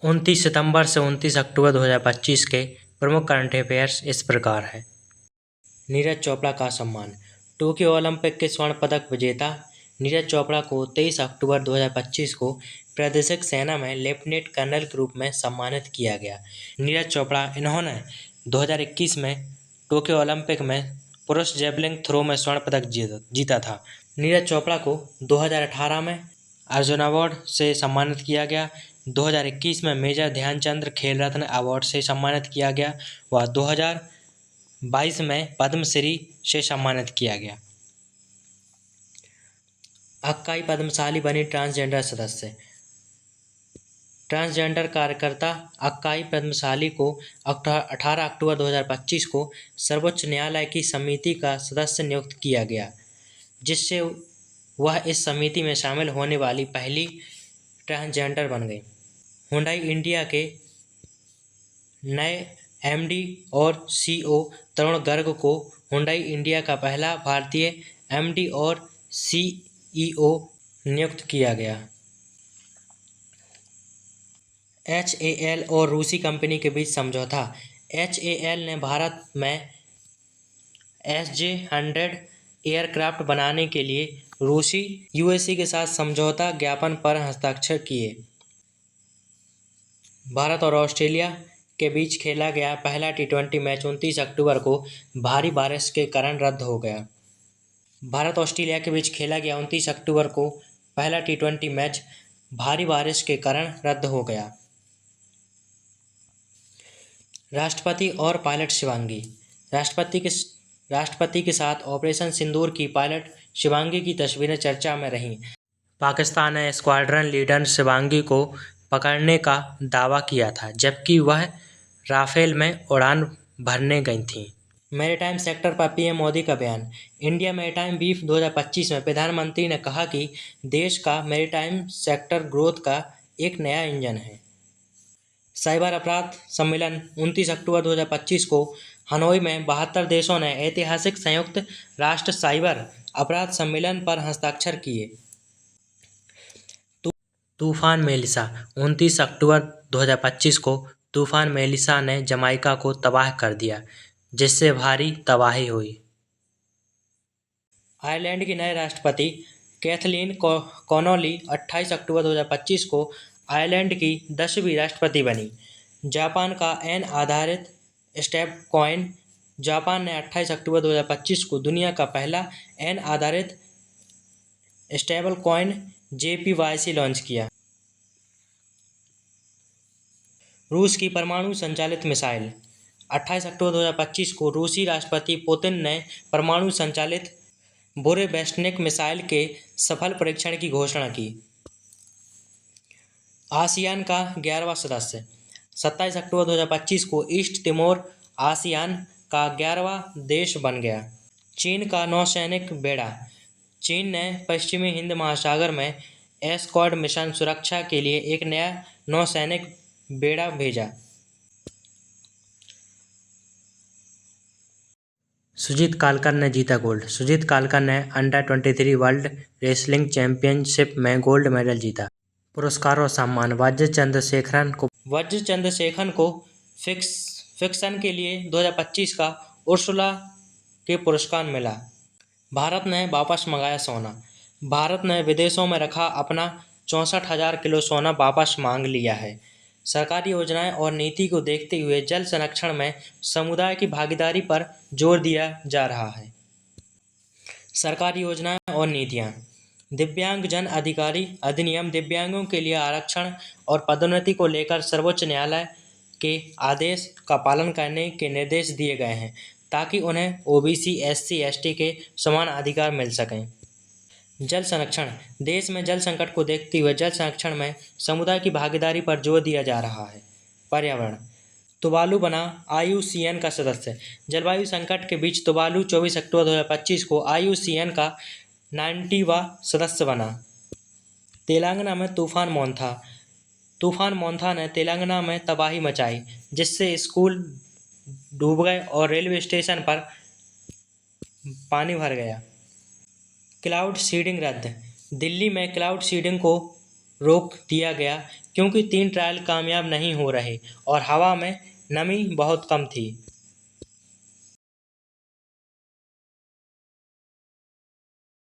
29 सितंबर से 29 अक्टूबर 2025 के प्रमुख करंट अफेयर्स इस प्रकार है। नीरज चोपड़ा का सम्मान। टोक्यो ओलंपिक के स्वर्ण पदक विजेता नीरज चोपड़ा को 23 अक्टूबर 2025 को प्रादेशिक सेना में लेफ्टिनेंट कर्नल के रूप में सम्मानित किया गया। नीरज चोपड़ा इन्होंने 2021 में टोक्यो ओलंपिक में पुरुष जेवलिन थ्रो में स्वर्ण पदक जीता था। नीरज चोपड़ा को 2018 में अर्जुन अवार्ड से सम्मानित किया गया। 2021 में मेजर ध्यानचंद खेल रत्न अवार्ड से सम्मानित किया गया व 2022 में पद्मश्री से सम्मानित किया गया। अक्काई पद्मशाली बनी ट्रांसजेंडर सदस्य। ट्रांसजेंडर कार्यकर्ता अक्काई पद्मशाली को 18 अक्टूबर 2025 को सर्वोच्च न्यायालय की समिति का सदस्य नियुक्त किया गया, जिससे वह इस समिति में शामिल होने वाली पहली ट्रांसजेंडर बन गई। हुंडई इंडिया के नए एमडी और सीईओ तरुण गर्ग को हुंडई इंडिया का पहला भारतीय एमडी और सीईओ नियुक्त किया गया। एचएएल और रूसी कंपनी के बीच समझौता। एचएएल ने भारत में SJ-100 एयरक्राफ्ट बनाने के लिए रूसी यूएसए के साथ समझौता ज्ञापन पर हस्ताक्षर किए। भारत और ऑस्ट्रेलिया के बीच खेला गया पहला T20 मैच 29 अक्टूबर को भारी बारिश के कारण रद्द हो गया। भारत ऑस्ट्रेलिया के बीच खेला गया 29 अक्टूबर को पहला T20 मैच भारी बारिश के कारण रद्द हो गया। राष्ट्रपति और पायलट शिवांगी। राष्ट्रपति के साथ ऑपरेशन सिंदूर की पायलट शिवांगी की तस्वीरें चर्चा में रहीं। पाकिस्तान ने स्क्वाड्रन लीडर शिवांगी को पकड़ने का दावा किया था, जबकि वह राफेल में उड़ान भरने गई थीं। मैरीटाइम सेक्टर पर पीएम मोदी का बयान। इंडिया मैरीटाइम वीक 2025 में प्रधानमंत्री ने कहा कि देश का मैरीटाइम सेक्टर ग्रोथ का एक नया इंजन है। साइबर अपराध सम्मेलन 29 अक्टूबर 2025 को हनोई में 72 देशों ने ऐतिहासिक संयुक्त राष्ट्र साइबर अपराध सम्मेलन पर हस्ताक्षर किए। तूफान मेलिसा। 29 अक्टूबर 2025 को तूफान मेलिसा ने जमाइका को तबाह कर दिया, जिससे भारी तबाही हुई। आयरलैंड की नए राष्ट्रपति कैथलीन कॉनोली 28 अक्टूबर 2025 को आयरलैंड की 10वीं राष्ट्रपति बनी। जापान का एन आधारित स्टेबल कॉइन। जापान ने 28 अक्टूबर 2025 को दुनिया का पहला एन आधारित स्टेबल कॉइन JPYC लॉन्च किया। रूस की परमाणु संचालित मिसाइल। 28 अक्टूबर 2025 को रूसी राष्ट्रपति पुतिन ने परमाणु संचालित बुरेवेस्टनिक मिसाइल के सफल परीक्षण की घोषणा की। आसियान का 11वां सदस्य। 27 अक्टूबर 2025 को ईस्ट तिमोर आसियान का 11वां देश बन गया। चीन का नौसैनिक बेड़ा। चीन ने पश्चिमी हिंद महासागर में एस्कॉर्ट मिशन सुरक्षा के लिए एक नया नौसैनिक बेड़ा भेजा। सुजीत कालकर ने जीता गोल्ड। सुजीत कालकर ने अंडर-23 वर्ल्ड रेसलिंग चैंपियनशिप में गोल्ड मेडल जीता। पुरस्कार और सम्मान। वज्र चंद्रशेखरन को फिक्शन के लिए 2025 का उर्सुला के पुरस्कार मिला। भारत ने वापस मंगाया सोना। भारत ने विदेशों में रखा अपना 64,000 किलो सोना वापस मांग लिया है। सरकारी योजनाएं और नीति को देखते हुए जल संरक्षण में समुदाय की भागीदारी पर जोर दिया जा रहा है। सरकारी योजनाएं और नीतियां। दिव्यांग जन अधिकारी अधिनियम। दिव्यांगों के लिए आरक्षण और पदोन्नति को लेकर सर्वोच्च न्यायालय के आदेश का पालन करने के निर्देश दिए गए हैं, ताकि उन्हें OBC SC ST के समान अधिकार मिल सकें। जल संरक्षण। देश में जल संकट को देखते हुए जल संरक्षण में समुदाय की भागीदारी पर जोर दिया जा रहा है। पर्यावरण। तुवालू बना IUCN का सदस्य। जलवायु संकट के बीच तुवालू 24 अक्टूबर 2025 को IUCN का 90वां सदस्य बना। तेलंगाना में तूफान मोंथा। तूफान मोंथा ने तेलंगाना में तबाही मचाई, जिससे स्कूल डूब गए और रेलवे स्टेशन पर पानी भर गया। क्लाउड सीडिंग रद्द। दिल्ली में क्लाउड सीडिंग को रोक दिया गया क्योंकि 3 ट्रायल कामयाब नहीं हो रहे और हवा में नमी बहुत कम थी।